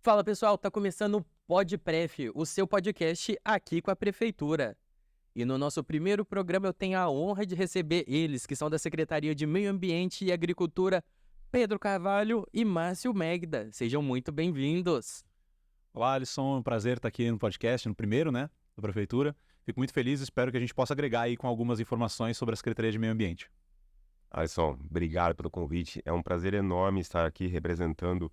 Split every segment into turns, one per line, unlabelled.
Fala pessoal, tá começando o PodPref, o seu podcast aqui com a Prefeitura. E no nosso primeiro programa eu tenho a honra de receber eles, que são da Secretaria de Meio Ambiente e Agricultura, Pedro Carvalho e Márcio Megda. Sejam muito bem-vindos.
Olá, Alisson, é um prazer estar aqui no podcast, no primeiro, né, da Prefeitura. Fico muito feliz e espero que a gente possa agregar aí com algumas informações sobre a Secretaria de Meio Ambiente.
Alisson, obrigado pelo convite. É um prazer enorme estar aqui representando.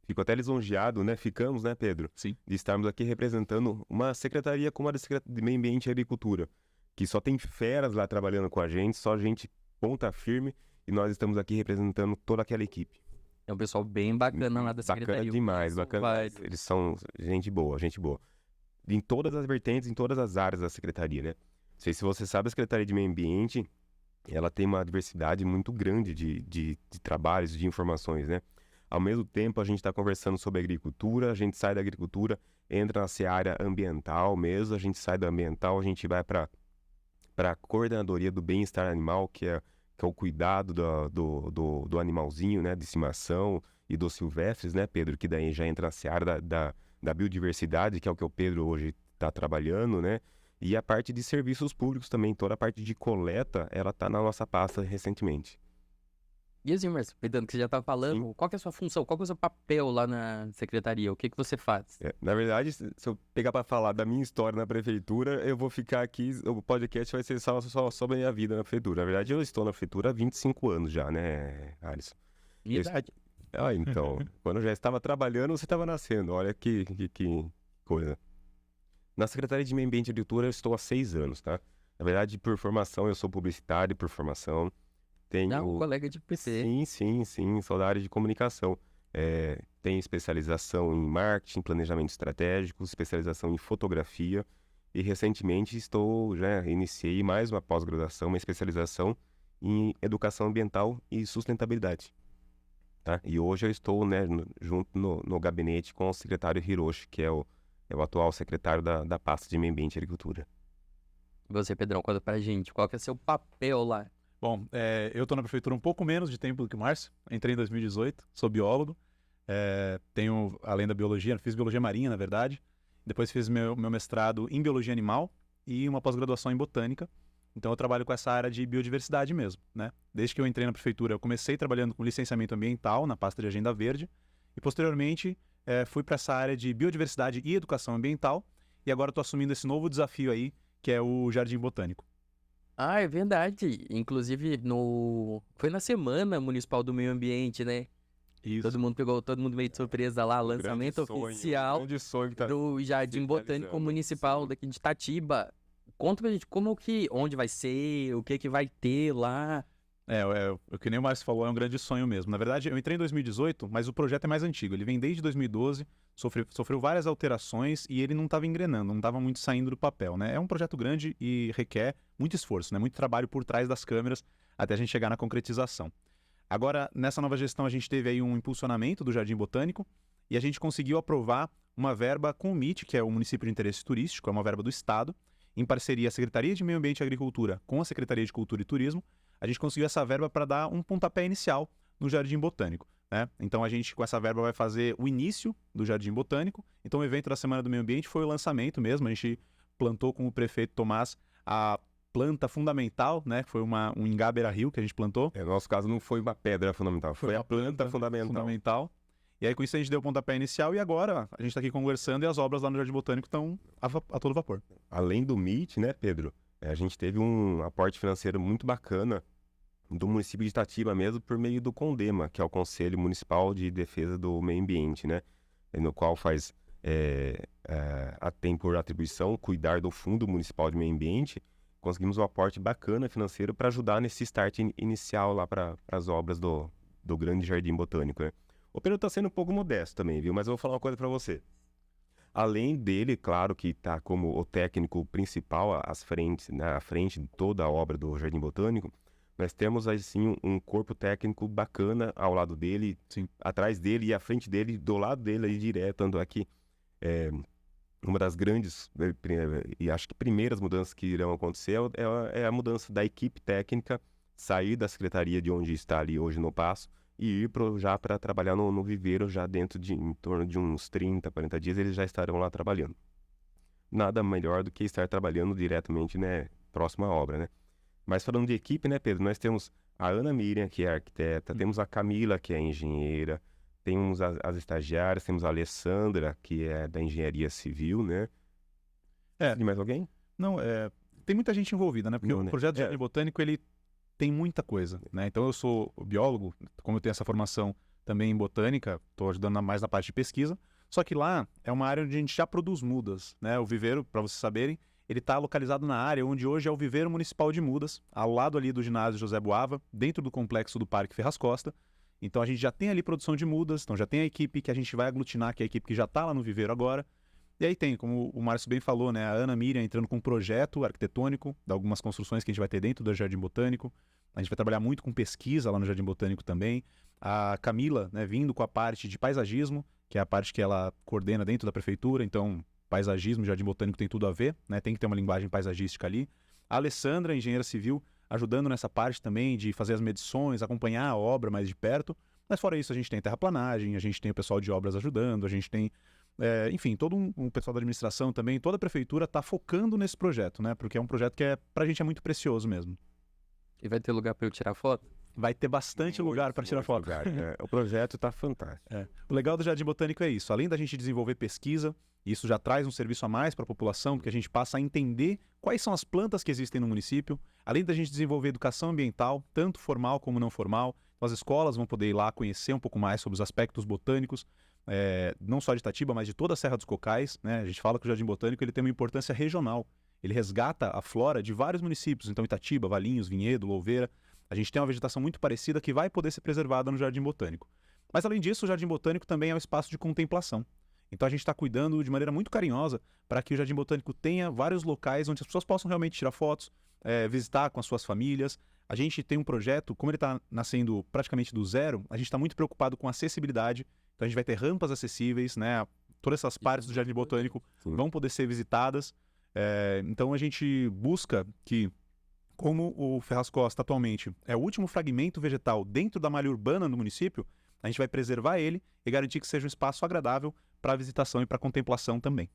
Fico até lisonjeado, né? Ficamos, né, Pedro?
Sim.
De estarmos aqui representando uma secretaria como a da Secretaria de Meio Ambiente e Agricultura, que só tem feras lá trabalhando com a gente, só gente ponta firme, e nós estamos aqui representando toda aquela equipe.
É um pessoal bem bacana lá da Secretaria.
Bacana demais, bacana. Eles são gente boa, gente boa. Em todas as vertentes, em todas as áreas da secretaria, né? Não sei se você sabe, a Secretaria de Meio Ambiente, ela tem uma diversidade muito grande de trabalhos, de informações, né? Ao mesmo tempo, a gente está conversando sobre agricultura, a gente sai da agricultura, entra na seara ambiental mesmo, a gente sai do ambiental, a gente vai para a coordenadoria do bem-estar animal, que é o cuidado do animalzinho, né? De estimação e dos silvestres, né, Pedro? Que daí já entra na seara da biodiversidade, que é o que o Pedro hoje está trabalhando, né? E a parte de serviços públicos também, toda a parte de coleta, ela está na nossa pasta recentemente.
E assim, Márcio, aproveitando que você já tá falando,
Sim.
qual que é a sua função, qual que é o seu papel lá na Secretaria? O que você faz?
Na verdade, se eu pegar para falar da minha história na prefeitura, eu vou ficar aqui, o podcast vai ser só sobre a minha vida na prefeitura. Na verdade, eu estou na prefeitura há 25 anos já, né, Alisson?
Minha idade.
Então, quando eu já estava trabalhando, você estava nascendo, olha que coisa. Na Secretaria de Meio Ambiente e Agricultura eu estou há 6 anos, tá? Na verdade, por formação, eu sou publicitário por formação.
Não, um colega de PT.
Sim, sou da área de comunicação. Tenho especialização em marketing, planejamento estratégico, especialização em fotografia e recentemente já iniciei mais uma pós-graduação, uma especialização em educação ambiental e sustentabilidade. Tá? E hoje eu estou, né, junto no gabinete com o secretário Hiroshi, que é o atual secretário da pasta de Meio Ambiente e Agricultura.
Você, Pedrão, conta pra gente, qual que é o seu papel lá?
Bom, eu estou na Prefeitura um pouco menos de tempo do que o Márcio. Entrei em 2018, sou biólogo. Tenho, além da biologia, fiz biologia marinha, na verdade. Depois fiz meu mestrado em biologia animal e uma pós-graduação em botânica. Então eu trabalho com essa área de biodiversidade mesmo, né? Desde que eu entrei na Prefeitura, eu comecei trabalhando com licenciamento ambiental na pasta de Agenda Verde. E posteriormente fui para essa área de biodiversidade e educação ambiental. E agora estou assumindo esse novo desafio aí, que é o Jardim Botânico.
Ah, é verdade. Inclusive, foi na Semana Municipal do Meio Ambiente, né?
Isso.
Todo mundo meio de surpresa lá, lançamento oficial
grande sonho que tá
do Jardim
se
Botânico
realizando.
Municipal daqui de Itatiba. Conta pra gente onde vai ser, o que vai ter lá.
O que nem o Márcio falou, é um grande sonho mesmo. Na verdade, eu entrei em 2018, mas o projeto é mais antigo. Ele vem desde 2012, sofreu várias alterações e ele não estava engrenando, não estava muito saindo do papel, né? É um projeto grande e requer muito esforço, né? Muito trabalho por trás das câmeras até a gente chegar na concretização. Agora, nessa nova gestão, a gente teve aí um impulsionamento do Jardim Botânico e a gente conseguiu aprovar uma verba com o MIT, que é o Município de Interesse Turístico, é uma verba do Estado, em parceria a Secretaria de Meio Ambiente e Agricultura com a Secretaria de Cultura e Turismo. A gente conseguiu essa verba para dar um pontapé inicial no Jardim Botânico, né? Então a gente com essa verba vai fazer o início do Jardim Botânico. Então o evento da Semana do Meio Ambiente foi o lançamento mesmo. A gente plantou com o prefeito Tomás a planta fundamental, né? Foi um Ingabera Rio que a gente plantou.
No nosso caso não foi uma pedra fundamental, foi a planta fundamental.
E aí com isso a gente deu o pontapé inicial e agora a gente está aqui conversando e as obras lá no Jardim Botânico estão a todo vapor.
Além do MIT, né, Pedro? A gente teve um aporte financeiro muito bacana do município de Itatiba mesmo, por meio do CONDEMA, que é o Conselho Municipal de Defesa do Meio Ambiente, né? No qual tem por atribuição cuidar do Fundo Municipal de Meio Ambiente. Conseguimos um aporte bacana financeiro para ajudar nesse start inicial lá para as obras do Grande Jardim Botânico, né? O Pedro está sendo um pouco modesto também, viu? Mas eu vou falar uma coisa para você. Além dele, claro que está como o técnico principal à frente de toda a obra do Jardim Botânico, nós temos assim um corpo técnico bacana ao lado dele,
Sim.
Atrás dele e à frente dele, do lado dele aí direto, tanto aqui. Uma das grandes e acho que primeiras mudanças que irão acontecer é a mudança da equipe técnica, sair da secretaria de onde está ali hoje no Paço e ir já para trabalhar no viveiro, já dentro de em torno de uns 30, 40 dias, eles já estarão lá trabalhando. Nada melhor do que estar trabalhando diretamente, né, próximo à obra, né? Mas falando de equipe, né, Pedro, nós temos a Ana Miriam, que é arquiteta, temos a Camila, que é engenheira, temos as estagiárias, temos a Alessandra, que é da engenharia civil, né? E mais alguém?
Não, tem muita gente envolvida, né? Porque
Não,
o
né?
projeto de jardim botânico, ele tem muita coisa, né? Então eu sou biólogo, como eu tenho essa formação também em botânica, estou ajudando mais na parte de pesquisa, só que lá é uma área onde a gente já produz mudas, né? O viveiro, para vocês saberem, ele está localizado na área onde hoje é o Viveiro Municipal de Mudas, ao lado ali do ginásio José Boava, dentro do complexo do Parque Ferraz Costa. Então a gente já tem ali produção de mudas, então já tem a equipe que a gente vai aglutinar, que é a equipe que já está lá no viveiro agora. E aí tem, como o Márcio bem falou, né, a Ana Miriam entrando com um projeto arquitetônico de algumas construções que a gente vai ter dentro do Jardim Botânico. A gente vai trabalhar muito com pesquisa lá no Jardim Botânico também. A Camila, né, vindo com a parte de paisagismo, que é a parte que ela coordena dentro da prefeitura. Então, paisagismo e Jardim Botânico tem tudo a ver, né, tem que ter uma linguagem paisagística ali. A Alessandra, engenheira civil, ajudando nessa parte também de fazer as medições, acompanhar a obra mais de perto. Mas fora isso, a gente tem terraplanagem, a gente tem o pessoal de obras ajudando, a gente tem... enfim, todo um pessoal da administração também, toda a prefeitura está focando nesse projeto, né? Porque é um projeto que pra gente é muito precioso mesmo.
E vai ter lugar para eu tirar foto?
Vai ter bastante lugar para tirar foto.
O projeto está fantástico.
O legal do Jardim Botânico é isso. Além da gente desenvolver pesquisa, isso já traz um serviço a mais para a população, porque a gente passa a entender quais são as plantas que existem no município. Além da gente desenvolver educação ambiental, tanto formal como não formal, as escolas vão poder ir lá conhecer um pouco mais sobre os aspectos botânicos, não só de Itatiba, mas de toda a Serra dos Cocais, né? A gente fala que o Jardim Botânico ele tem uma importância regional. Ele resgata a flora de vários municípios, então Itatiba, Valinhos, Vinhedo, Louveira. A gente tem uma vegetação muito parecida que vai poder ser preservada no Jardim Botânico. Mas além disso, o Jardim Botânico também é um espaço de contemplação. Então a gente está cuidando de maneira muito carinhosa para que o Jardim Botânico tenha vários locais onde as pessoas possam realmente tirar fotos, visitar com as suas famílias. A gente tem um projeto, como ele está nascendo praticamente do zero, a gente está muito preocupado com acessibilidade. Então a gente vai ter rampas acessíveis, né? Todas essas partes do Jardim Botânico vão poder ser visitadas. Então a gente busca que, como o Ferraz Costa atualmente é o último fragmento vegetal dentro da malha urbana do município, a gente vai preservar ele e garantir que seja um espaço agradável para visitação e para contemplação também.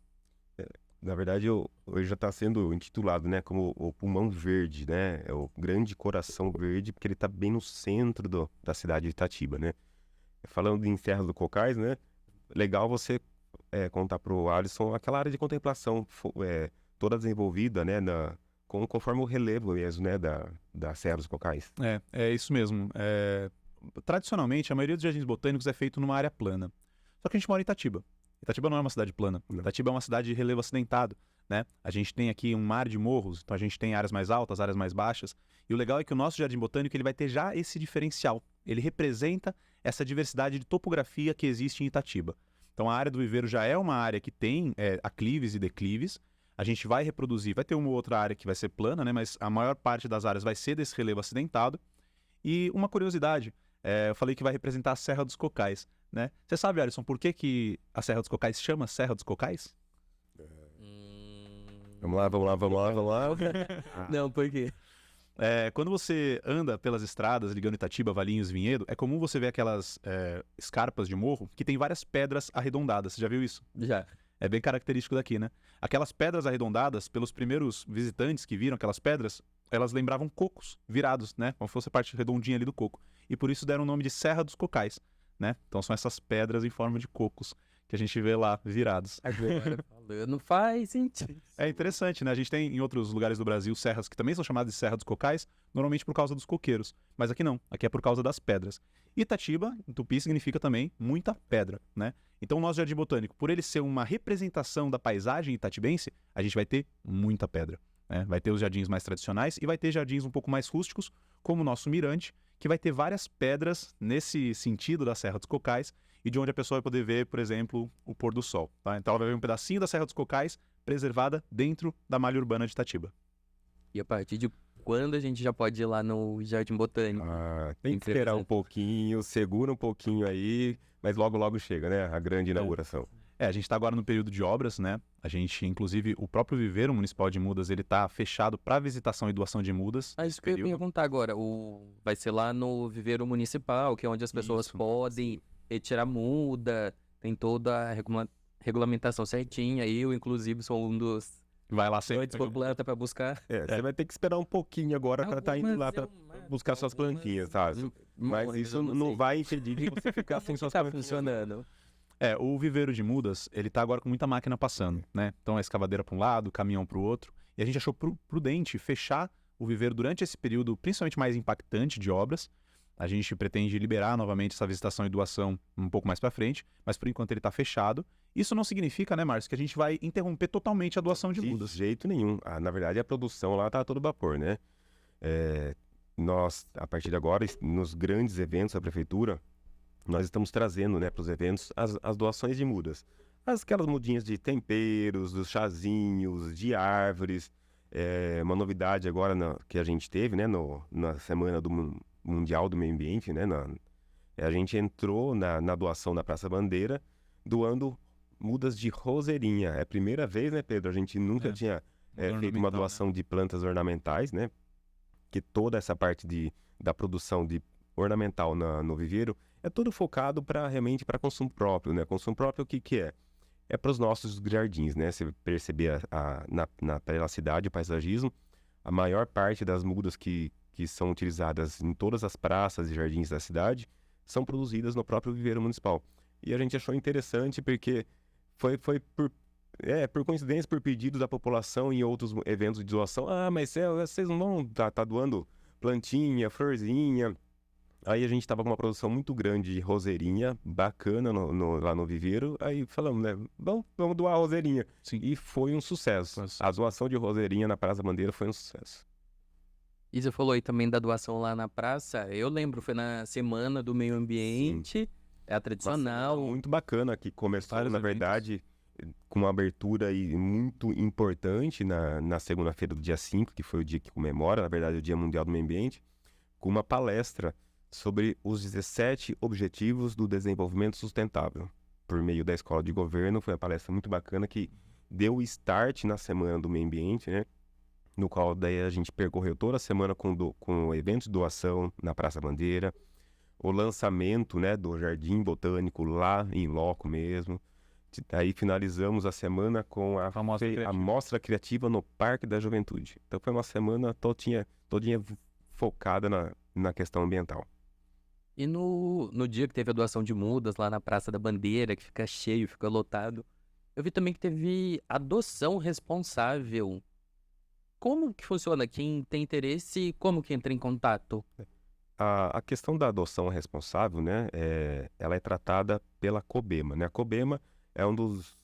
Na verdade, hoje já está sendo intitulado, né, como o pulmão verde, né? É o grande coração verde, porque ele está bem no centro da cidade de Itatiba, né? Falando em Serra dos Cocais, né? Legal você contar para o Alisson aquela área de contemplação toda desenvolvida, né, conforme o relevo mesmo, né, da Serra dos Cocais.
É isso mesmo. Tradicionalmente, a maioria dos jardins botânicos é feito numa área plana. Só que a gente mora em Itatiba. Itatiba não é uma cidade plana.
Não.
Itatiba é uma cidade de relevo acidentado, né? A gente tem aqui um mar de morros, então a gente tem áreas mais altas, áreas mais baixas. E o legal é que o nosso jardim botânico ele vai ter já esse diferencial. Ele representa essa diversidade de topografia que existe em Itatiba. Então a área do viveiro já é uma área que tem aclives e declives. A gente vai reproduzir, vai ter uma outra área que vai ser plana, né? Mas a maior parte das áreas vai ser desse relevo acidentado. E uma curiosidade, eu falei que vai representar a Serra dos Cocais, né? Você sabe, Alisson, por que a Serra dos Cocais chama Serra dos Cocais?
Vamos lá.
Não, por quê?
Quando você anda pelas estradas ligando Itatiba, Valinhos, Vinhedo, é comum você ver aquelas escarpas de morro que tem várias pedras arredondadas. Você já viu isso?
Já.
É bem característico daqui, né? Aquelas pedras arredondadas, pelos primeiros visitantes que viram aquelas pedras, elas lembravam cocos virados, né? Como se fosse a parte redondinha ali do coco. E por isso deram o nome de Serra dos Cocais, né? Então são essas pedras em forma de cocos que a gente vê lá virados.
Agora falando faz sentido.
É interessante, né? A gente tem em outros lugares do Brasil serras que também são chamadas de Serra dos Cocais, normalmente por causa dos coqueiros. Mas aqui não, aqui é por causa das pedras. Itatiba, em tupi, significa também muita pedra, né? Então o nosso jardim botânico, por ele ser uma representação da paisagem itatibense, a gente vai ter muita pedra, né? Vai ter os jardins mais tradicionais e vai ter jardins um pouco mais rústicos, como o nosso mirante, que vai ter várias pedras nesse sentido da Serra dos Cocais e de onde a pessoa vai poder ver, por exemplo, o pôr do sol, tá? Então ela vai ver um pedacinho da Serra dos Cocais preservada dentro da malha urbana de Itatiba.
E a partir de quando a gente já pode ir lá no Jardim Botânico?
Tem que esperar um pouquinho, segura um pouquinho aí, mas logo chega, né? A grande inauguração.
A gente está agora no período de obras, né? A gente, inclusive, o próprio viveiro municipal de mudas, ele está fechado para visitação e doação de mudas.
Isso que eu ia perguntar agora. Vai ser lá no viveiro municipal, que é onde as pessoas podem retirar muda, tem toda a regulamentação certinha. Eu, inclusive, sou um dos
vai lá sempre
doidos por planta para buscar.
Você vai ter que esperar um pouquinho agora para estar indo lá para buscar suas plantinhas, sabe? Mas isso não vai impedir de você ficar sem suas plantinhas.
Funcionando.
O viveiro de mudas, ele tá agora com muita máquina passando, né? Então a escavadeira para um lado, o caminhão para o outro. E a gente achou prudente fechar o viveiro durante esse período, principalmente mais impactante de obras. A gente pretende liberar novamente essa visitação e doação um pouco mais para frente, mas por enquanto ele está fechado. Isso não significa, né, Márcio, que a gente vai interromper totalmente a doação de mudas.
De jeito nenhum. Na verdade, a produção lá tá a todo vapor, né? Nós, a partir de agora, nos grandes eventos da prefeitura, nós estamos trazendo, né, para os eventos as doações de mudas. Aquelas mudinhas de temperos, dos chazinhos, de árvores. Uma novidade agora que a gente teve, né, na semana do Mundial do Meio Ambiente, né, a gente entrou na doação na Praça Bandeira, doando mudas de roseirinha. É a primeira vez, né, Pedro? A gente nunca tinha feito uma doação, né, de plantas ornamentais, né? Que toda essa parte da produção de ornamental no viveiro é tudo focado realmente para consumo próprio, né? Consumo próprio, o que é? É para os nossos jardins, né? Você perceber pela cidade, o paisagismo, a maior parte das mudas que são utilizadas em todas as praças e jardins da cidade são produzidas no próprio viveiro municipal. E a gente achou interessante porque foi por coincidência, por pedido da população em outros eventos de doação. Mas vocês não vão tá doando plantinha, florzinha. Aí a gente estava com uma produção muito grande de roseirinha, bacana lá no viveiro. Aí falamos, né, vamos doar a roseirinha.
Sim.
E foi um sucesso. A doação de roseirinha na Praça Bandeira foi um sucesso.
E você falou aí também da doação lá na praça. Eu lembro, foi na Semana do Meio Ambiente. Sim. É a tradicional.
Muito bacana, que começou, na verdade, com uma abertura muito importante na segunda-feira do dia 5, que foi o dia que comemora, na verdade, o Dia Mundial do Meio Ambiente, com uma palestra sobre os 17 Objetivos do Desenvolvimento Sustentável, por meio da Escola de Governo. Foi uma palestra muito bacana que deu start na Semana do Meio Ambiente, né? No qual daí a gente percorreu toda a semana com eventos de doação na Praça Bandeira, o lançamento, né, do Jardim Botânico lá em loco mesmo. Aí finalizamos a semana com a Mostra Criativa no Parque da Juventude. Então foi uma semana todinha focada na questão ambiental.
E no dia que teve a doação de mudas lá na Praça da Bandeira, que fica cheio, fica lotado, eu vi também que teve adoção responsável. Como que funciona? Quem tem interesse, como que entra em contato?
A questão da adoção responsável, né, ela é tratada pela COBEMA, né? A COBEMA é um dos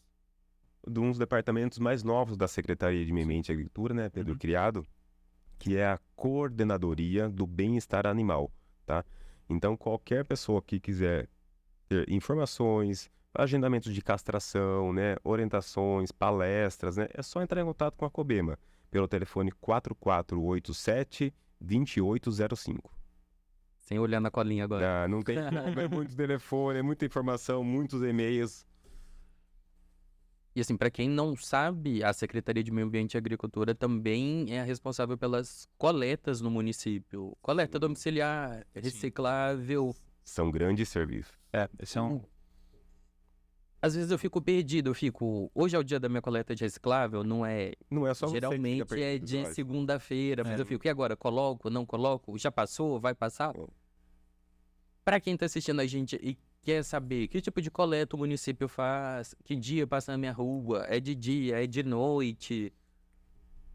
departamentos mais novos da Secretaria de Meio Ambiente e Agricultura, né, Pedro, criado, que é a Coordenadoria do Bem-Estar Animal, tá? Então, qualquer pessoa que quiser ter informações, agendamentos de castração, né, orientações, palestras, né, é só entrar em contato com a COBEMA pelo telefone 4487-2805.
Sem olhar na colinha agora.
Não tem muito telefone, é muita informação, muitos e-mails.
E assim, para quem não sabe, a Secretaria de Meio Ambiente e Agricultura também é a responsável pelas coletas no município. Coleta domiciliar, reciclável.
São grandes serviços.
Esse é um...
Às vezes eu fico perdido, hoje é o dia da minha coleta de reciclável, não é
só
geralmente
você que
é de segunda-feira, mas eu fico, e agora, coloco, não coloco? Já passou, vai passar? Para quem tá assistindo a gente e quer saber que tipo de coleta o município faz, que dia passa na minha rua, é de dia, é de noite,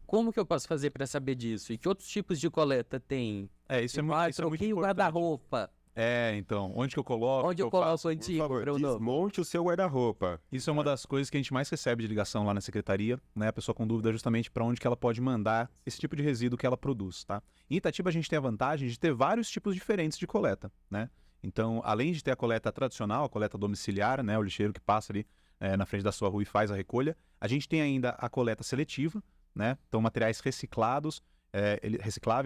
como que eu posso fazer para saber disso? E que outros tipos de coleta tem?
Isso é muito
troquei o guarda-roupa.
Então, onde que eu coloco?
Onde eu coloco o antigo?
Por favor, desmonte o seu guarda-roupa.
Isso é uma das coisas que a gente mais recebe de ligação lá na secretaria, né? A pessoa com dúvida justamente para onde que ela pode mandar esse tipo de resíduo que ela produz, tá? Em Itatiba a gente tem a vantagem de ter vários tipos diferentes de coleta, né? Então, além de ter a coleta tradicional, a coleta domiciliar, né? O lixeiro que passa ali na frente da sua rua e faz a recolha, a gente tem ainda a coleta seletiva, né? Então, materiais recicláveis,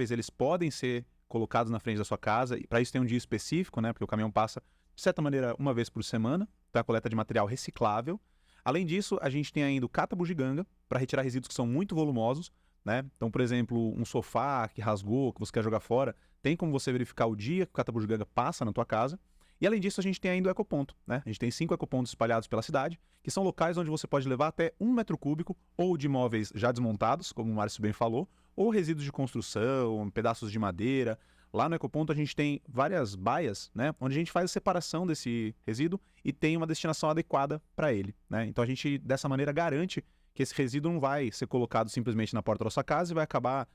eles podem ser colocados na frente da sua casa, e para isso tem um dia específico, né? Porque o caminhão passa, de certa maneira, uma vez por semana, para a coleta de material reciclável. Além disso, a gente tem ainda o cata-bugiganga, para retirar resíduos que são muito volumosos, né? Então, por exemplo, um sofá que rasgou, que você quer jogar fora, tem como você verificar o dia que o cata-bugiganga passa na tua casa. E além disso, a gente tem ainda o ecoponto, né? A gente tem 5 ecopontos espalhados pela cidade, que são locais onde você pode levar até 1 metro cúbico ou de imóveis já desmontados, como o Márcio bem falou, ou resíduos de construção, pedaços de madeira. Lá no ecoponto a gente tem várias baias, né? Onde a gente faz a separação desse resíduo e tem uma destinação adequada para ele, né? Então a gente, dessa maneira, garante que esse resíduo não vai ser colocado simplesmente na porta da sua casa e vai acabar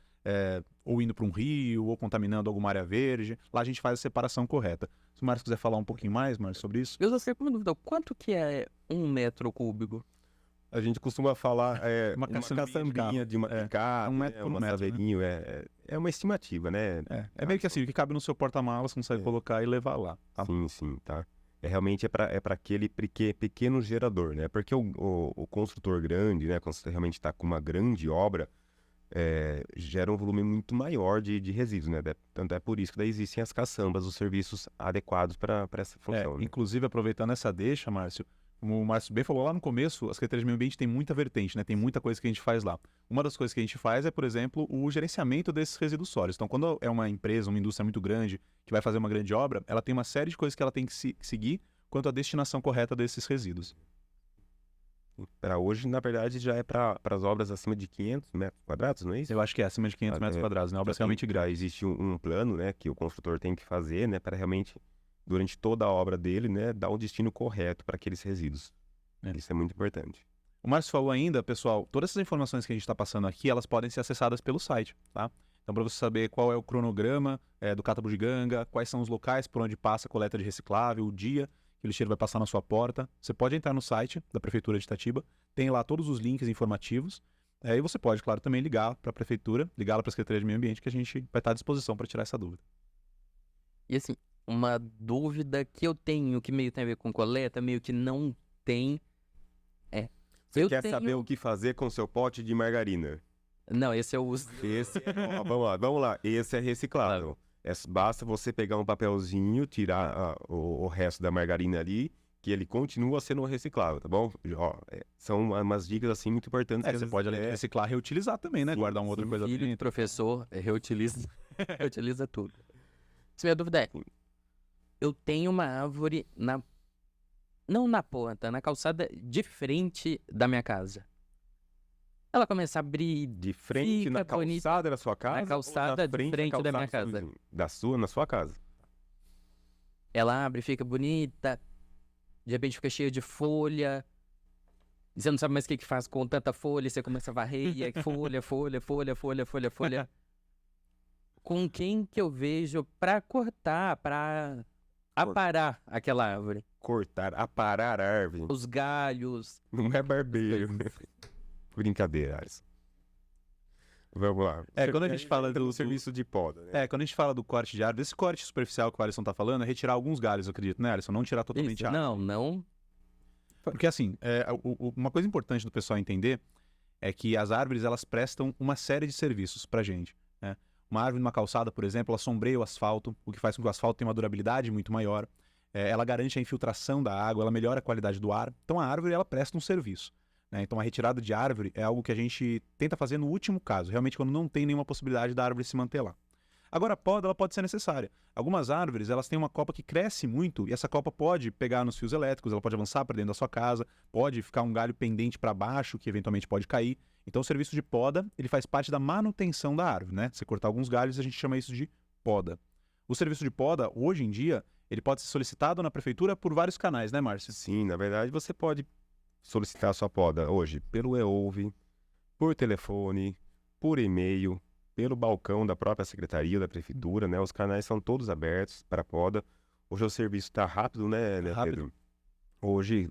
ou indo para um rio, ou contaminando alguma área verde. Lá a gente faz a separação correta. Se o Márcio quiser falar um pouquinho mais, Márcio, sobre isso.
Eu só sei como dúvida, quanto que é 1 metro cúbico?
A gente costuma falar
Uma
uma
caçambinha de
caçambinha de uma picada,
1 metro por
uma
metro, né?
saveirinho, é uma estimativa, né?
É meio que assim, o que cabe no seu porta-malas, você consegue colocar e levar lá. Tá?
Sim, tá. Realmente é para aquele pequeno gerador, né? Porque o construtor grande, né? Quando você realmente está com uma grande obra, gera um volume muito maior de resíduos, né? Tanto é por isso que daí existem as caçambas, os serviços adequados para essa função. Né?
Inclusive, aproveitando essa deixa, Márcio, como o Márcio bem falou lá no começo, a Secretaria de Meio Ambiente tem muita vertente, né? Tem muita coisa que a gente faz lá. Uma das coisas que a gente faz é, por exemplo, o gerenciamento desses resíduos sólidos. Então, quando é uma empresa, uma indústria muito grande, que vai fazer uma grande obra, ela tem uma série de coisas que ela tem que seguir quanto à destinação correta desses resíduos.
Para hoje, na verdade, já é para as obras acima de 500 metros quadrados, não é isso?
Eu acho que é acima de 500 metros quadrados, né? Obras realmente
Já
grandes.
existe um plano, né, que o construtor tem que fazer, né, para realmente, durante toda a obra dele, né, dar um destino correto para aqueles resíduos. Isso é muito importante.
O Márcio falou ainda, pessoal, todas essas informações que a gente está passando aqui, elas podem ser acessadas pelo site, tá? Então, para você saber qual é o cronograma do cata-bugiganga, quais são os locais por onde passa a coleta de reciclável, o dia que o lixeiro vai passar na sua porta, você pode entrar no site da Prefeitura de Itatiba, tem lá todos os links informativos, e você pode, claro, também ligar para a Prefeitura, ligar lá para a Secretaria de Meio Ambiente, que a gente vai estar à disposição para tirar essa dúvida.
E assim, uma dúvida que eu tenho, que meio tem a ver com coleta, meio que não tem,
Você quer saber o que fazer com seu pote de margarina?
Não, esse eu uso.
Esse, vamos lá. Esse é reciclável. Basta você pegar um papelzinho, tirar o resto da margarina ali, que ele continua sendo reciclável, tá bom? São umas dicas assim muito importantes.
Você pode reciclar, reutilizar também, né?
Sim,
guardar uma outra coisa
Filho de professor reutiliza, reutiliza tudo. Se minha dúvida é, eu tenho uma árvore não na ponta, na calçada de frente da minha casa. Ela começa a abrir
de frente na calçada da sua casa?
Na calçada de frente da minha casa.
Na sua casa.
Ela abre, fica bonita, de repente fica cheia de folha. Você não sabe mais o que faz com tanta folha, você começa a varrer, e é folha. Com quem que eu vejo pra cortar, pra aparar aquela árvore?
Aparar a árvore.
Os galhos.
Não é barbeiro. Brincadeira, Alisson. Vamos lá.
Quando a gente fala do
serviço de poda, né?
Quando a gente fala do corte de árvore, esse corte superficial que o Alisson tá falando é retirar alguns galhos, eu acredito, né, Alisson? Não tirar totalmente a árvore.
Não.
Porque assim, uma coisa importante do pessoal entender é que as árvores, elas prestam uma série de serviços pra gente, né? Uma árvore numa calçada, por exemplo, ela sombreia o asfalto, o que faz com que o asfalto tenha uma durabilidade muito maior. Ela garante a infiltração da água, ela melhora a qualidade do ar. Então a árvore, ela presta um serviço, né? Então a retirada de árvore é algo que a gente tenta fazer no último caso, realmente quando não tem nenhuma possibilidade da árvore se manter lá. Agora a poda, ela pode ser necessária. Algumas árvores, elas têm uma copa que cresce muito e essa copa pode pegar nos fios elétricos, ela pode avançar para dentro da sua casa, pode ficar um galho pendente para baixo, que eventualmente pode cair. Então o serviço de poda, ele faz parte da manutenção da árvore, né? Você cortar alguns galhos, a gente chama isso de poda. O serviço de poda, hoje em dia, ele pode ser solicitado na prefeitura por vários canais, né, Márcio?
Sim, na verdade você pode solicitar a sua poda hoje pelo e-ouve, por telefone, por e-mail, pelo balcão da própria secretaria, da prefeitura, né? Os canais são todos abertos para poda. Hoje o serviço está rápido, né,
rápido.
Pedro? Hoje,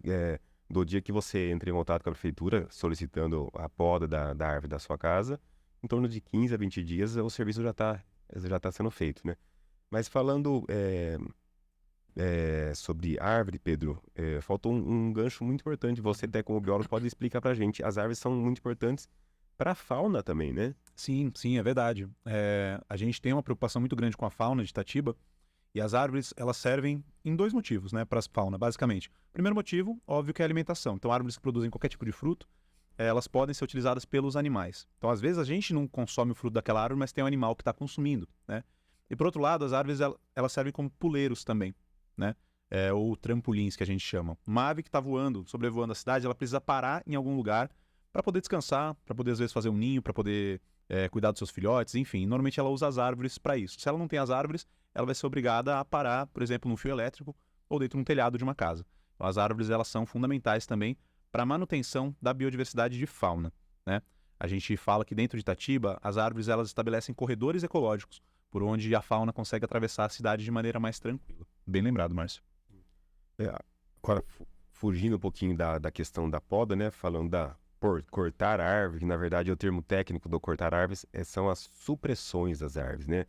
do dia que você entra em contato com a prefeitura solicitando a poda da árvore da sua casa, em torno de 15 a 20 dias o serviço já tá sendo feito, né? Mas falando sobre árvore, Pedro, faltou um gancho muito importante. Você até como biólogo pode explicar pra gente. As árvores são muito importantes para a fauna também, né?
Sim, é verdade. A gente tem uma preocupação muito grande com a fauna de Itatiba E as árvores, elas servem em 2 motivos, né, para a fauna, basicamente. Primeiro motivo, óbvio, que é a alimentação. Então, árvores que produzem qualquer tipo de fruto, elas podem ser utilizadas pelos animais. Então, às vezes, a gente não consome o fruto daquela árvore, mas tem um animal que está consumindo, né? E, por outro lado, as árvores, elas servem como puleiros também, né? Ou trampolins, que a gente chama. Uma ave que está voando, sobrevoando a cidade, ela precisa parar em algum lugar para poder descansar, para poder, às vezes, fazer um ninho, para poder cuidar dos seus filhotes, enfim. Normalmente, ela usa as árvores para isso. Se ela não tem as árvores, ela vai ser obrigada a parar, por exemplo, num fio elétrico ou dentro de um telhado de uma casa. Então, as árvores, elas são fundamentais também para a manutenção da biodiversidade de fauna, né? A gente fala que dentro de Itatiba, as árvores, elas estabelecem corredores ecológicos por onde a fauna consegue atravessar a cidade de maneira mais tranquila. Bem lembrado, Márcio.
Agora, fugindo um pouquinho da questão da poda, né? Falando cortar a árvore, que na verdade é o termo técnico do cortar árvores, são as supressões das árvores, né?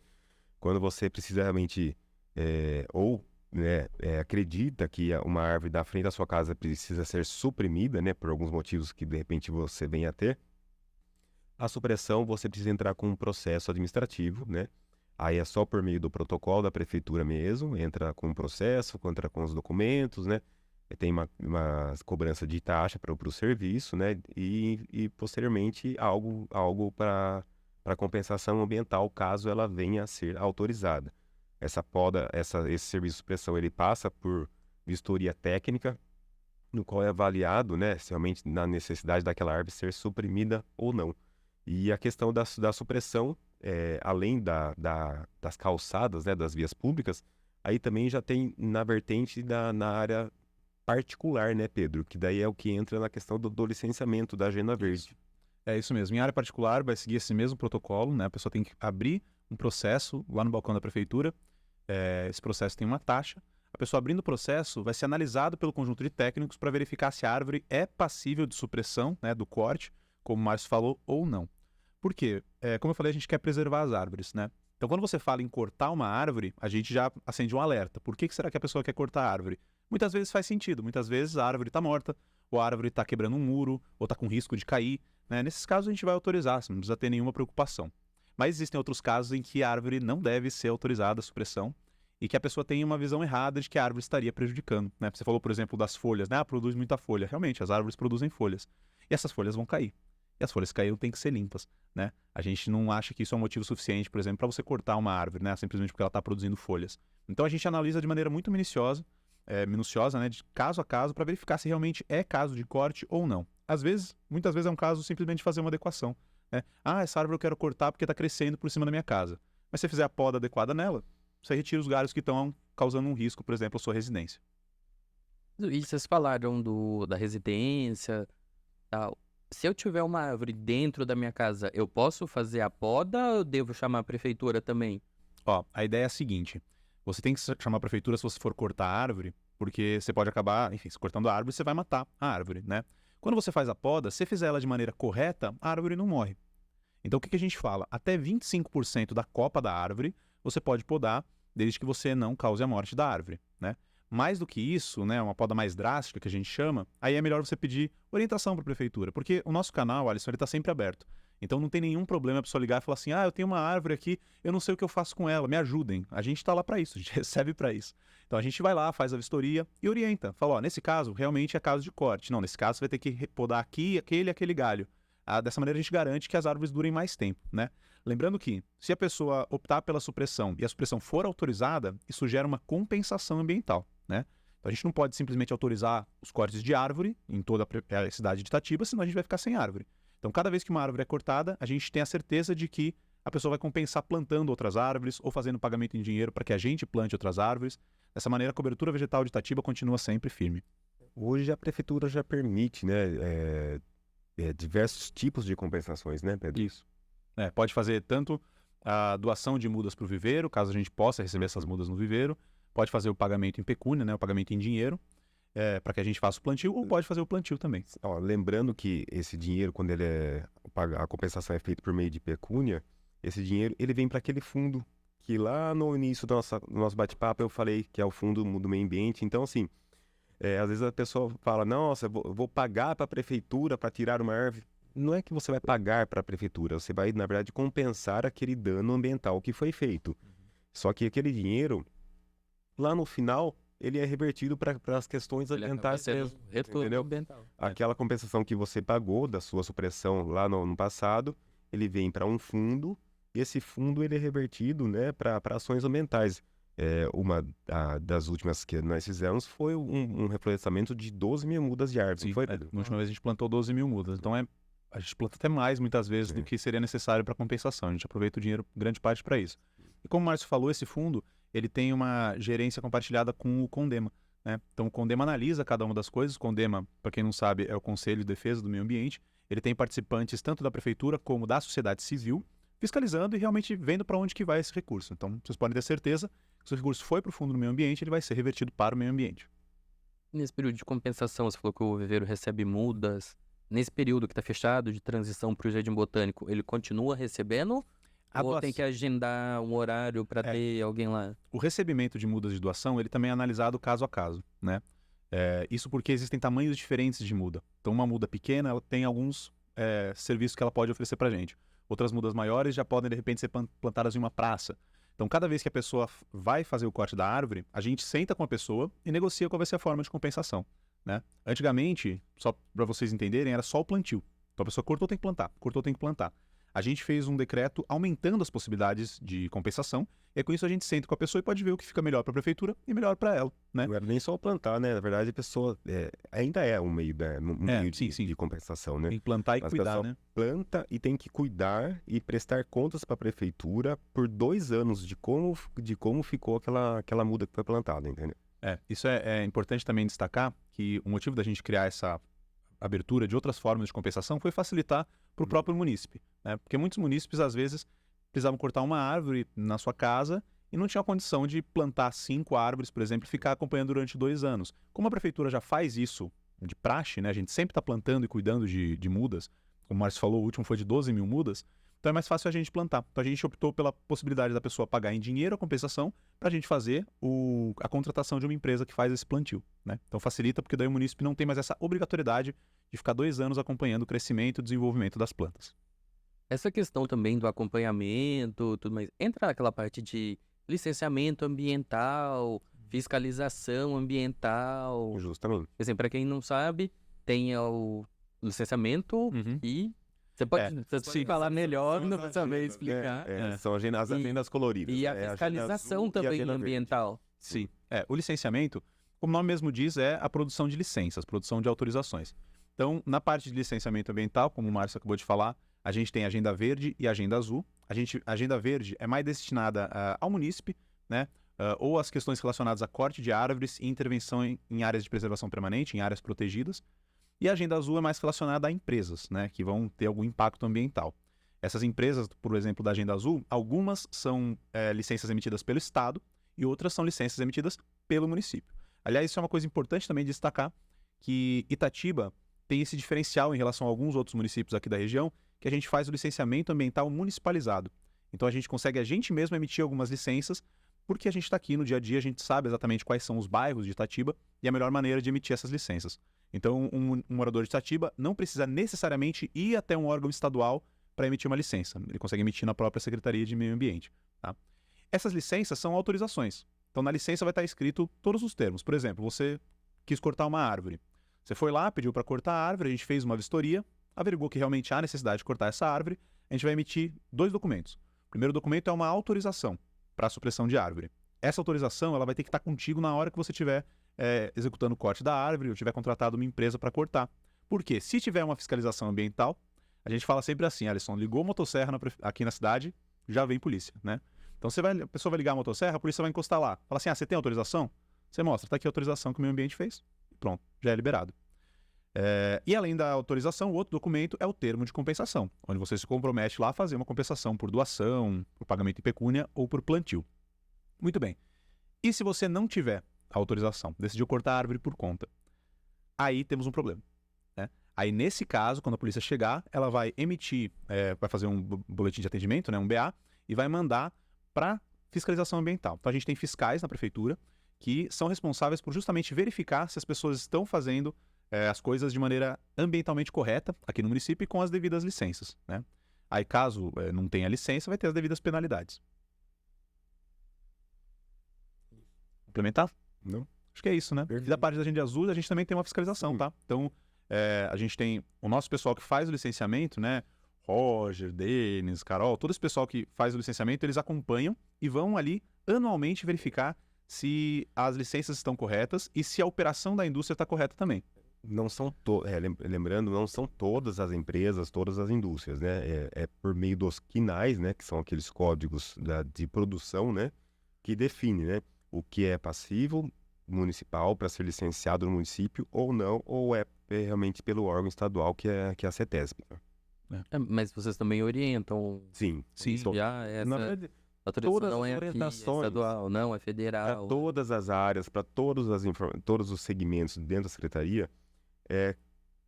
Quando você precisa realmente, acredita que uma árvore da frente da sua casa precisa ser suprimida, né? Por alguns motivos que de repente você venha a ter, a supressão você precisa entrar com um processo administrativo, né? Aí é só por meio do protocolo da prefeitura mesmo, entra com o processo, entra com os documentos, né? Tem uma cobrança de taxa para o serviço, né? E posteriormente algo para compensação ambiental, caso ela venha a ser autorizada. Essa poda, esse serviço de supressão, ele passa por vistoria técnica, no qual é avaliado, né, se realmente na necessidade daquela árvore ser suprimida ou não. E a questão da supressão, além das calçadas, né, das vias públicas, aí também já tem na vertente na área particular, né, Pedro? Que daí é o que entra na questão do licenciamento da Agenda Verde.
É isso mesmo. Em área particular, vai seguir esse mesmo protocolo, né? A pessoa tem que abrir um processo lá no balcão da prefeitura. Esse processo tem uma taxa. A pessoa abrindo o processo vai ser analisado pelo conjunto de técnicos para verificar se a árvore é passível de supressão, né, do corte, como o Márcio falou, ou não. Por quê? Como eu falei, a gente quer preservar as árvores, né? Então, quando você fala em cortar uma árvore, a gente já acende um alerta. Por que será que a pessoa quer cortar a árvore? Muitas vezes faz sentido. Muitas vezes a árvore está morta, ou a árvore está quebrando um muro, ou está com risco de cair, né? Nesses casos, a gente vai autorizar, você não precisa ter nenhuma preocupação. Mas existem outros casos em que a árvore não deve ser autorizada a supressão e que a pessoa tem uma visão errada de que a árvore estaria prejudicando, né? Você falou, por exemplo, das folhas, né? Produz muita folha. Realmente, as árvores produzem folhas. E essas folhas vão cair. E as folhas caíram têm que ser limpas, né? A gente não acha que isso é um motivo suficiente, por exemplo, para você cortar uma árvore, né? Simplesmente porque ela está produzindo folhas. Então a gente analisa de maneira muito minuciosa, né? De caso a caso, para verificar se realmente é caso de corte ou não. Às vezes, muitas vezes é um caso simplesmente de fazer uma adequação, né? Ah, essa árvore eu quero cortar porque está crescendo por cima da minha casa. Mas se você fizer a poda adequada nela, você retira os galhos que estão causando um risco, por exemplo, à sua residência.
E vocês falaram da residência, tal. Se eu tiver uma árvore dentro da minha casa, eu posso fazer a poda ou eu devo chamar a prefeitura também?
Ó, a ideia é a seguinte: você tem que chamar a prefeitura se você for cortar a árvore, porque você pode acabar, enfim, se cortando a árvore, você vai matar a árvore, né? Quando você faz a poda, se você fizer ela de maneira correta, a árvore não morre. Então o que a gente fala? Até 25% da copa da árvore você pode podar, desde que você não cause a morte da árvore, né? Mais do que isso, né, uma poda mais drástica que a gente chama, aí é melhor você pedir orientação para a prefeitura, porque o nosso canal, Alisson, ele está sempre aberto. Então não tem nenhum problema a pessoa ligar e falar assim: ah, eu tenho uma árvore aqui, eu não sei o que eu faço com ela, me ajudem. A gente está lá para isso, a gente recebe para isso. Então a gente vai lá, faz a vistoria e orienta. Fala, ó, nesse caso, realmente é caso de corte. Não, nesse caso você vai ter que podar aqui, aquele galho. Dessa maneira a gente garante que as árvores durem mais tempo, né? Lembrando que, se a pessoa optar pela supressão e a supressão for autorizada, isso gera uma compensação ambiental, né? Então a gente não pode simplesmente autorizar os cortes de árvore em toda a cidade de Itatiba, senão a gente vai ficar sem árvore. Então cada vez que uma árvore é cortada, a gente tem a certeza de que a pessoa vai compensar plantando outras árvores ou fazendo pagamento em dinheiro para que a gente plante outras árvores. Dessa maneira, a cobertura vegetal de Itatiba continua sempre firme.
Hoje a prefeitura já permite, né, diversos tipos de compensações, né, Pedro?
Isso. Pode fazer tanto a doação de mudas para o viveiro, caso a gente possa receber essas mudas no viveiro, pode fazer o pagamento em pecúnia, né, o pagamento em dinheiro, para que a gente faça o plantio, ou pode fazer o plantio também.
Ó, lembrando que esse dinheiro, quando a compensação é feita por meio de pecúnia, esse dinheiro ele vem para aquele fundo que lá no início do nosso bate-papo eu falei que é o fundo do meio ambiente. Então, assim, às vezes a pessoa fala, nossa, eu vou pagar para a prefeitura para tirar uma árvore. Não é que você vai pagar para a prefeitura, você vai, na verdade, compensar aquele dano ambiental que foi feito. Só que aquele dinheiro, lá no final ele é revertido para as questões
Ele acaba
ambientais
sendo
mesmo.
retorno
entendeu?
ambiental.
Aquela compensação que você pagou da sua supressão lá no passado, ele vem para um fundo, e esse fundo ele é revertido, né, para ações ambientais. Uma das últimas que nós fizemos foi um reflorestamento de 12 mil mudas de árvore.
Sim,
Foi,
na última vez a gente plantou 12 mil mudas. Então a gente planta até mais, muitas vezes, do que seria necessário para compensação. A gente aproveita o dinheiro, grande parte, para isso. E como o Márcio falou, esse fundo ele tem uma gerência compartilhada com o CONDEMA. Né? Então o CONDEMA analisa cada uma das coisas. O CONDEMA, para quem não sabe, é o Conselho de Defesa do Meio Ambiente. Ele tem participantes tanto da prefeitura como da sociedade civil, fiscalizando e realmente vendo para onde que vai esse recurso. Então vocês podem ter certeza que se o recurso foi para o Fundo do Meio Ambiente, ele vai ser revertido para o meio ambiente.
Nesse período de compensação, você falou que o viveiro recebe mudas. Nesse período que está fechado de transição para o Jardim Botânico, ele continua recebendo? Ou tem que agendar um horário para ter alguém lá?
O recebimento de mudas de doação, ele também é analisado caso a caso, né? Isso porque existem tamanhos diferentes de muda. Então, uma muda pequena, ela tem alguns serviços que ela pode oferecer para a gente. Outras mudas maiores já podem, de repente, ser plantadas em uma praça. Então, cada vez que a pessoa vai fazer o corte da árvore, a gente senta com a pessoa e negocia qual vai ser a forma de compensação, né? Antigamente, só para vocês entenderem, era só o plantio. Então, a pessoa cortou, tem que plantar. Cortou, tem que plantar. A gente fez um decreto aumentando as possibilidades de compensação, e com isso a gente senta com a pessoa e pode ver o que fica melhor para a prefeitura e melhor para ela, né?
Não era nem só plantar, né? Na verdade, a pessoa ainda é um meio, meio
sim.
de compensação, né?
Tem que plantar e
Mas
cuidar,
pessoal
né?
planta e tem que cuidar e prestar contas para a prefeitura por 2 anos de como ficou aquela muda que foi plantada, entendeu?
Isso é importante também destacar que o motivo da gente criar essa abertura de outras formas de compensação foi facilitar para o próprio munícipe, né? Porque muitos munícipes, às vezes, precisavam cortar uma árvore na sua casa e não tinha condição de plantar 5 árvores, por exemplo, e ficar acompanhando durante 2 anos. Como a prefeitura já faz isso de praxe, né? A gente sempre está plantando e cuidando de mudas, como o Márcio falou, o último foi de 12 mil mudas, então é mais fácil a gente plantar. Então a gente optou pela possibilidade da pessoa pagar em dinheiro a compensação para a gente fazer a contratação de uma empresa que faz esse plantio, né? Então facilita, porque daí o munícipe não tem mais essa obrigatoriedade de ficar 2 anos acompanhando o crescimento e o desenvolvimento das plantas.
Essa questão também do acompanhamento, tudo mais, entra naquela parte de licenciamento ambiental, fiscalização ambiental.
Justamente.
Assim, para quem não sabe, tem o licenciamento e você pode falar melhor, não precisa saber explicar.
São as agendas coloridas.
E a fiscalização também ambiental.
Sim. O licenciamento, como o nome mesmo diz, é a produção de licenças, produção de autorizações. Então, na parte de licenciamento ambiental, como o Márcio acabou de falar, a gente tem a Agenda Verde e a Agenda Azul. A Agenda Verde é mais destinada ao munícipe, né? Ou às questões relacionadas a corte de árvores e intervenção em áreas de preservação permanente, em áreas protegidas. E a Agenda Azul é mais relacionada a empresas, né? Que vão ter algum impacto ambiental. Essas empresas, por exemplo, da Agenda Azul, algumas são licenças emitidas pelo Estado e outras são licenças emitidas pelo município. Aliás, isso é uma coisa importante também de destacar, que Itatiba tem esse diferencial em relação a alguns outros municípios aqui da região, que a gente faz o licenciamento ambiental municipalizado. Então a gente consegue a gente mesmo emitir algumas licenças, porque a gente está aqui no dia a dia, a gente sabe exatamente quais são os bairros de Itatiba e a melhor maneira de emitir essas licenças. Então um morador de Itatiba não precisa necessariamente ir até um órgão estadual para emitir uma licença. Ele consegue emitir na própria Secretaria de Meio Ambiente. Tá? Essas licenças são autorizações. Então na licença vai estar escrito todos os termos. Por exemplo, você quis cortar uma árvore. Você foi lá, pediu para cortar a árvore, a gente fez uma vistoria, averigou que realmente há necessidade de cortar essa árvore, a gente vai emitir 2 documentos. O primeiro documento é uma autorização para a supressão de árvore. Essa autorização ela vai ter que estar contigo na hora que você estiver executando o corte da árvore ou tiver contratado uma empresa para cortar. Por quê? Se tiver uma fiscalização ambiental, a gente fala sempre assim, Alisson, ligou a motosserra aqui na cidade, já vem polícia, né? Então a pessoa vai ligar a motosserra, a polícia vai encostar lá. Fala assim, você tem autorização? Você mostra, está aqui a autorização que o meio ambiente fez. Pronto, já é liberado. E além da autorização, o outro documento é o termo de compensação, onde você se compromete lá a fazer uma compensação por doação, por pagamento em pecúnia ou por plantio. Muito bem. E se você não tiver a autorização, decidiu cortar a árvore por conta, aí temos um problema, né? Aí nesse caso, quando a polícia chegar, ela vai emitir, vai fazer um boletim de atendimento, né, um BA, e vai mandar para fiscalização ambiental. Então a gente tem fiscais na prefeitura que são responsáveis por justamente verificar se as pessoas estão fazendo as coisas de maneira ambientalmente correta aqui no município e com as devidas licenças, né? Aí caso não tenha licença, vai ter as devidas penalidades. complementar?
Não.
Acho que é isso, né? E da parte da Agenda Azul, a gente também tem uma fiscalização, tá? Então, a gente tem o nosso pessoal que faz o licenciamento, né? Roger, Denis, Carol, todo esse pessoal que faz o licenciamento, eles acompanham e vão ali anualmente verificar se as licenças estão corretas e se a operação da indústria está correta também.
Não são lembrando, não são todas as empresas, todas as indústrias, né? É por meio dos quinais, né? Que são aqueles códigos de produção, né? Que define, né? O que é passivo municipal para ser licenciado no município ou não, ou é realmente pelo órgão estadual que é a CETESB.
Mas vocês também orientam
Sim.
já essa
Na verdade,
autorização
todas
não
as
é aqui, é
orientações
estadual, não, é
para
federal.
todas as áreas, para todos os segmentos dentro da secretaria,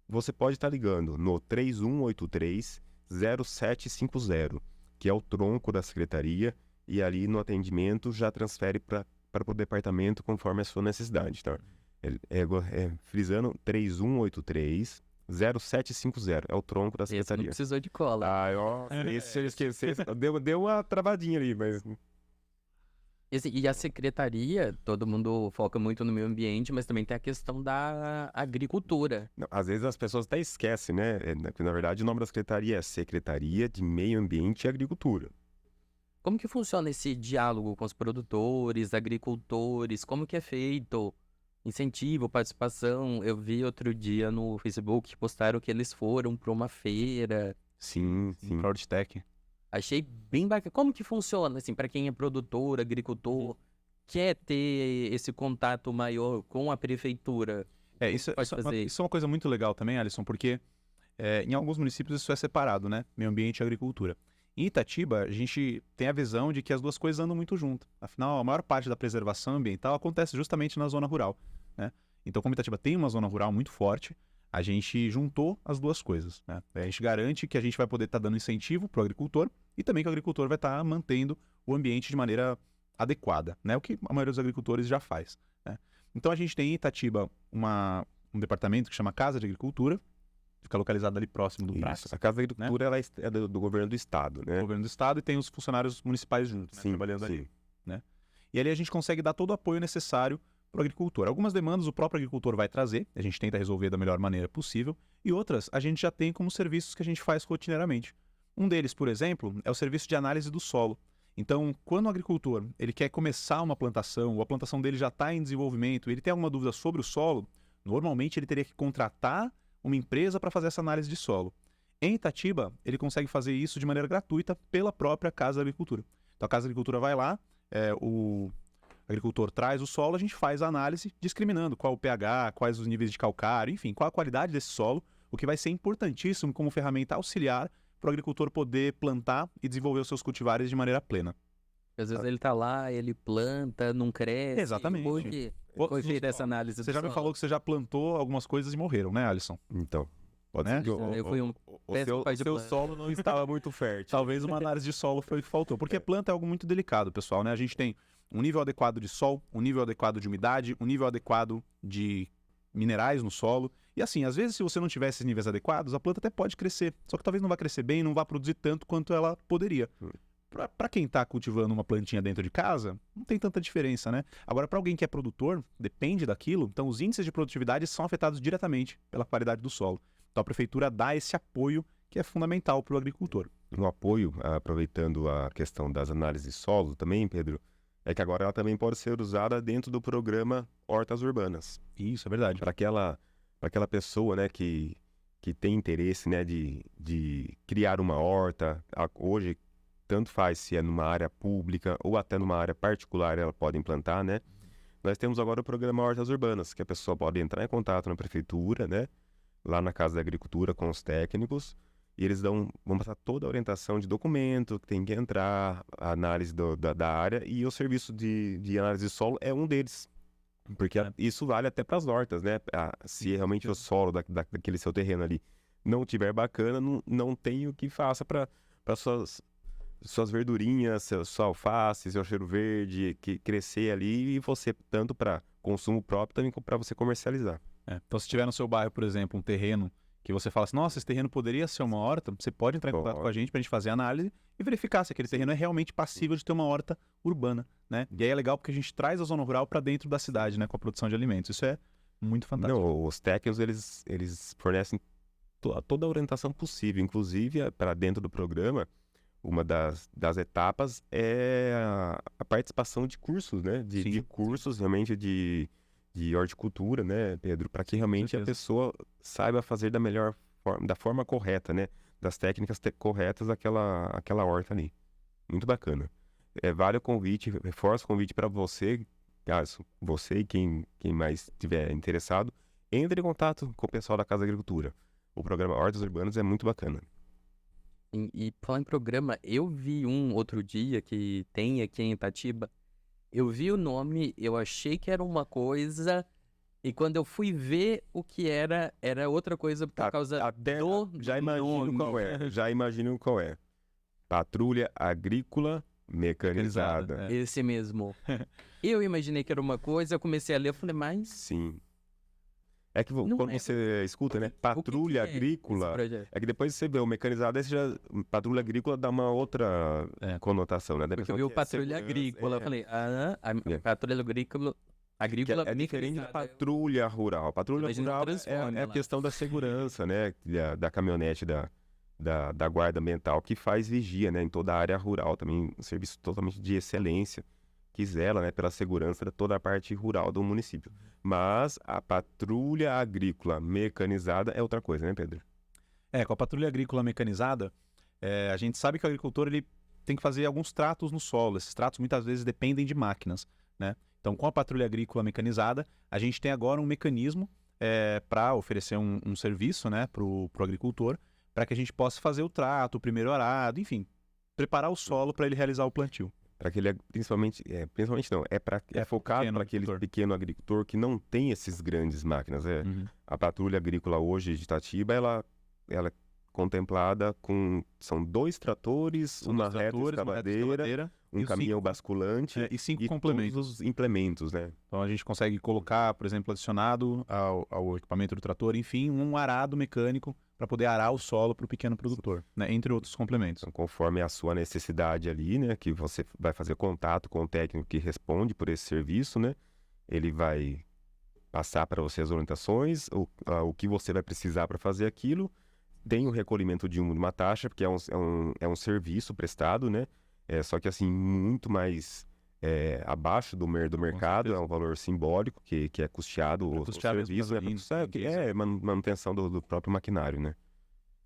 você pode estar ligando no 3183-0750, que é o tronco da secretaria, e ali no atendimento já transfere para o departamento conforme a sua necessidade, tá? Frisando, 3183-0750, é o tronco da
Esse não
secretaria.
precisou de cola.
Esse se eu esquecer, deu uma travadinha ali, mas...
E a secretaria, todo mundo foca muito no meio ambiente, mas também tem a questão da agricultura.
Não, às vezes as pessoas até esquecem, né? Na verdade, o nome da secretaria é Secretaria de Meio Ambiente e Agricultura.
Como que funciona esse diálogo com os produtores, agricultores? Como que é feito? Incentivo, participação? Eu vi outro dia no Facebook que postaram que eles foram para uma feira.
Sim.
Fraudtech.
Achei bem bacana. Como que funciona, assim, para quem é produtor, agricultor, quer ter esse contato maior com a prefeitura?
Isso
Pode fazer
é uma coisa muito legal também, Alisson, porque em alguns municípios isso é separado, né? Meio ambiente e agricultura. Em Itatiba, a gente tem a visão de que as duas coisas andam muito junto. Afinal, a maior parte da preservação ambiental acontece justamente na zona rural, né? Então, como Itatiba tem uma zona rural muito forte, a gente juntou as duas coisas, né? A gente garante que a gente vai poder estar dando incentivo para o agricultor e também que o agricultor vai estar mantendo o ambiente de maneira adequada, né? O que a maioria dos agricultores já faz, né? Então, a gente tem em Itatiba um departamento que chama Casa de Agricultura, fica localizado ali próximo do Praça.
A Casa da Agricultura ela é do governo do estado, né?
O governo do estado e tem os funcionários municipais juntos, né? Trabalhando ali, né? E ali a gente consegue dar todo o apoio necessário para o agricultor. Algumas demandas o próprio agricultor vai trazer, a gente tenta resolver da melhor maneira possível, e outras a gente já tem como serviços que a gente faz rotineiramente. Um deles, por exemplo, é o serviço de análise do solo. Então, quando o agricultor ele quer começar uma plantação, ou a plantação dele já está em desenvolvimento, ele tem alguma dúvida sobre o solo, normalmente ele teria que contratar uma empresa para fazer essa análise de solo. Em Itatiba, ele consegue fazer isso de maneira gratuita pela própria Casa da Agricultura. Então, a Casa da Agricultura vai lá, o agricultor traz o solo, a gente faz a análise discriminando qual o pH, quais os níveis de calcário, enfim, qual a qualidade desse solo, o que vai ser importantíssimo como ferramenta auxiliar para o agricultor poder plantar e desenvolver os seus cultivares de maneira plena.
Às vezes ele tá lá, ele planta, não cresce.
Exatamente.
Por quê? Foi feita essa análise
Você já me falou que você já plantou algumas coisas e morreram, né, Alisson?
Então,
pode ser que
eu fui um péssimo pai de
seu
planta.
solo não estava muito fértil.
Talvez uma análise de solo foi o que faltou. Porque planta é algo muito delicado, pessoal, né? A gente tem um nível adequado de sol, um nível adequado de umidade, um nível adequado de minerais no solo. E assim, às vezes, se você não tiver esses níveis adequados, a planta até pode crescer. Só que talvez não vá crescer bem, não vá produzir tanto quanto ela poderia. Para quem está cultivando uma plantinha dentro de casa, não tem tanta diferença, né? Agora, para alguém que é produtor, depende daquilo, então os índices de produtividade são afetados diretamente pela qualidade do solo. Então a prefeitura dá esse apoio que é fundamental para o agricultor.
Um apoio, aproveitando a questão das análises de solo também, Pedro, é que agora ela também pode ser usada dentro do programa Hortas Urbanas.
Isso, é verdade.
Para aquela pessoa, né, que tem interesse, né, de criar uma horta. Hoje, tanto faz se é numa área pública ou até numa área particular, ela pode implantar, né? Nós temos agora o programa Hortas Urbanas, que a pessoa pode entrar em contato na prefeitura, né? Lá na Casa da Agricultura com os técnicos, e eles vão passar toda a orientação de documento que tem que entrar, a análise da área, e o serviço de análise de solo é um deles. Porque isso vale até para as hortas, né? Se realmente o solo daquele seu terreno ali não tiver bacana, não tem o que faça para suas verdurinhas, sua alface, seu cheiro verde, que crescer ali, e você, tanto para consumo próprio, também para você comercializar.
Então, se tiver no seu bairro, por exemplo, um terreno que você fala assim, nossa, esse terreno poderia ser uma horta, você pode entrar em contato com a gente pra gente fazer a análise e verificar se aquele terreno é realmente passível de ter uma horta urbana, né? E aí é legal porque a gente traz a zona rural para dentro da cidade, né, com a produção de alimentos. Isso é muito fantástico.
Não, os técnicos, eles fornecem toda a orientação possível, inclusive para dentro do programa, uma das etapas é a participação de cursos, né? De cursos realmente de horticultura, né, Pedro? Para que realmente a pessoa saiba fazer da melhor forma, da forma correta, né? Das técnicas corretas aquela horta ali. Muito bacana. Vale o convite, reforço o convite para você, caso você e quem mais estiver interessado, entre em contato com o pessoal da Casa da Agricultura. O programa Hortas Urbanas é muito bacana.
E falar em programa, eu vi um outro dia que tem aqui em Itatiba. Eu vi o nome, eu achei que era uma coisa, e quando eu fui ver o que era outra coisa por causa
já imagino qual é. Já imagino qual é. Patrulha Agrícola Mecanizada.
Esse mesmo. Eu imaginei que era uma coisa, eu comecei a ler, eu falei, mas...
Sim. É que quando você escuta, né? Patrulha Agrícola. É que depois você vê o mecanizado, aí Patrulha Agrícola dá uma outra conotação, né?
Porque eu vi o Patrulha Agrícola, eu falei, Patrulha Agrícola...
É diferente da patrulha rural. Patrulha rural é a questão da segurança, né? Da caminhonete, da guarda ambiental, que faz vigia, né? Em toda a área rural também, um serviço totalmente de excelência, que zela, né, pela segurança de toda a parte rural do município. Mas a patrulha agrícola mecanizada é outra coisa, né, Pedro?
Com a patrulha agrícola mecanizada, a gente sabe que o agricultor ele tem que fazer alguns tratos no solo. Esses tratos muitas vezes dependem de máquinas, né? Então, com a patrulha agrícola mecanizada, a gente tem agora um mecanismo para oferecer um serviço, né, para o agricultor, para que a gente possa fazer o trato, o primeiro arado, enfim, preparar o solo para ele realizar o plantio.
Para aquele, principalmente não, é focado para aquele pequeno agricultor que não tem esses grandes máquinas. A patrulha agrícola hoje de Itatiba, ela é contemplada são 2 tratores, uma reta escavadeira, um caminhão basculante
e 5 complementos.
Todos os implementos, né?
Então a gente consegue colocar, por exemplo, adicionado ao equipamento do trator, enfim, um arado mecânico para poder arar o solo para o pequeno produtor, né? Entre outros complementos.
Então, conforme a sua necessidade ali, né? Que você vai fazer contato com o técnico que responde por esse serviço, né? Ele vai passar para você as orientações, o que você vai precisar para fazer aquilo. Tem o recolhimento de uma taxa, porque é um serviço prestado, né? Só que assim, muito mais abaixo do mercado, é um valor simbólico que é custeado o serviço, manutenção do próprio maquinário, né?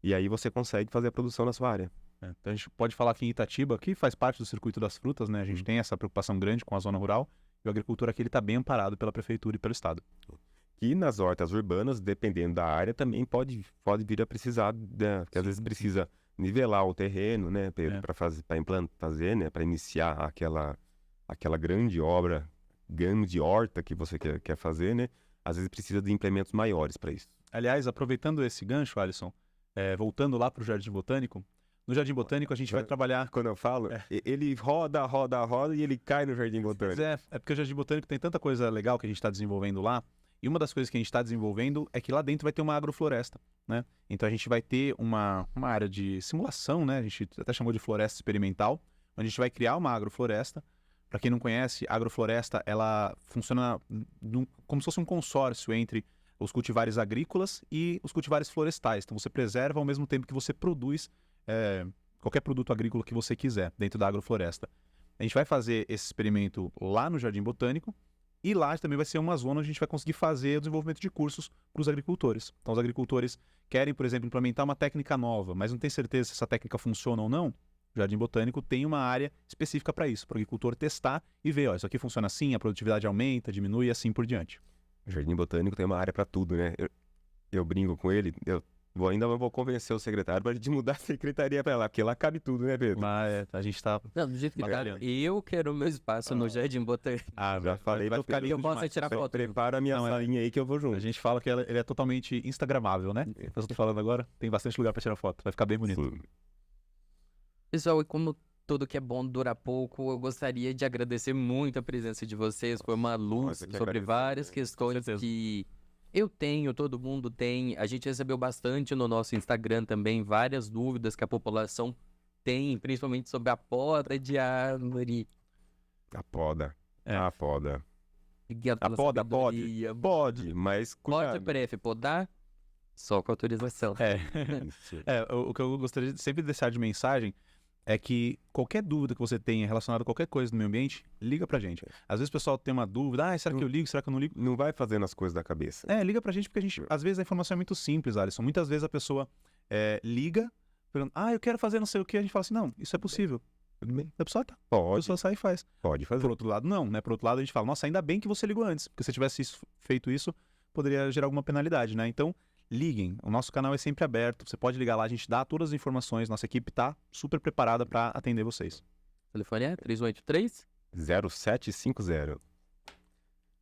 E aí você consegue fazer a produção na sua área.
Então a gente pode falar que em Itatiba, que faz parte do circuito das frutas, né? A gente tem essa preocupação grande com a zona rural, e o agricultor aqui está bem amparado pela prefeitura e pelo estado.
E nas hortas urbanas, dependendo da área, também pode vir a precisar, né? Porque às vezes precisa nivelar o terreno, né, para né, para iniciar aquela grande obra, grande horta que você quer fazer, né? Às vezes precisa de implementos maiores para isso.
Aliás, aproveitando esse gancho, Alisson, voltando lá para o Jardim Botânico, no Jardim Botânico a gente vai trabalhar...
Quando eu falo, ele roda e ele cai no Jardim Botânico.
É porque o Jardim Botânico tem tanta coisa legal que a gente está desenvolvendo lá. E uma das coisas que a gente está desenvolvendo é que lá dentro vai ter uma agrofloresta, né? Então a gente vai ter uma área de simulação, né? A gente até chamou de floresta experimental, onde a gente vai criar uma agrofloresta. Para quem não conhece, a agrofloresta, ela funciona como se fosse um consórcio entre os cultivares agrícolas e os cultivares florestais. Então você preserva ao mesmo tempo que você produz qualquer produto agrícola que você quiser dentro da agrofloresta. A gente vai fazer esse experimento lá no Jardim Botânico. E lá também vai ser uma zona onde a gente vai conseguir fazer o desenvolvimento de cursos para os agricultores. Então, os agricultores querem, por exemplo, implementar uma técnica nova, mas não tem certeza se essa técnica funciona ou não. O Jardim Botânico tem uma área específica para isso, para o agricultor testar e ver, isso aqui funciona assim, a produtividade aumenta, diminui e assim por diante.
O Jardim Botânico tem uma área para tudo, né? Eu brinco com ele, ainda vou convencer o secretário para ele mudar a secretaria para lá, porque lá cabe tudo, né, Pedro?
Mas a gente tá...
Não, do jeito que tá, eu quero o meu espaço no Jardim Botânico.
Já falei,
vai ficar
eu posso tirar foto.
Prepara a minha salinha aí que eu vou junto.
A gente fala que ele é totalmente instagramável, né? Eu tô falando agora, tem bastante lugar para tirar foto, vai ficar bem bonito.
Sim.
Pessoal, e como tudo que é bom dura pouco, eu gostaria de agradecer muito a presença de vocês. Foi uma luz sobre várias questões Eu tenho, todo mundo tem. A gente recebeu bastante no nosso Instagram também, várias dúvidas que a população tem, principalmente sobre a poda de árvore.
A poda.
É.
A poda.
Obrigado
A
pela
poda
sabedoria.
Pode, mas
Pode,
cuidado.
pref, podar? Só com autorização.
Isso.
O que eu gostaria de sempre deixar de mensagem é que qualquer dúvida que você tenha relacionada a qualquer coisa do meio ambiente, liga pra gente. Às vezes o pessoal tem uma dúvida, será que eu ligo, será que eu não ligo?
Não vai fazendo as coisas da cabeça.
Liga pra gente, porque às vezes a informação é muito simples, Alisson. Muitas vezes a pessoa liga, pergunta, eu quero fazer não sei o que, a gente fala assim, não, isso é possível.
Tudo bem?
A pessoa a
Pode,
pessoa sai e faz.
pode fazer.
Por outro lado, não, né? Por outro lado, a gente fala, nossa, ainda bem que você ligou antes, porque se tivesse feito isso, poderia gerar alguma penalidade, né? Então, liguem, o nosso canal é sempre aberto, você pode ligar lá, a gente dá todas as informações, nossa equipe tá super preparada para atender vocês.
O telefone é 3183?
0750.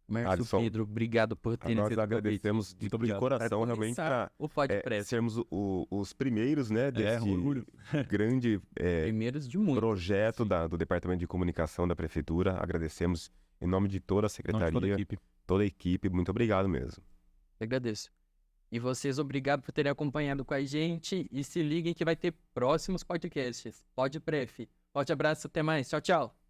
Márcio
Alisson,
Pedro, obrigado por ter
Nós
esse convite.
agradecemos de
Muito obrigado.
coração realmente
Começar
para
o podcast.
sermos os primeiros, né, desse
orgulho.
grande
Primeiros de muitos.
projeto do Departamento de Comunicação da Prefeitura. Agradecemos em nome de toda a Secretaria,
Toda a equipe.
toda a equipe. Muito obrigado mesmo.
Eu agradeço. E vocês, obrigado por terem acompanhado com a gente. E se liguem que vai ter próximos podcasts. Pode, pref. Forte abraço, até mais. Tchau, tchau.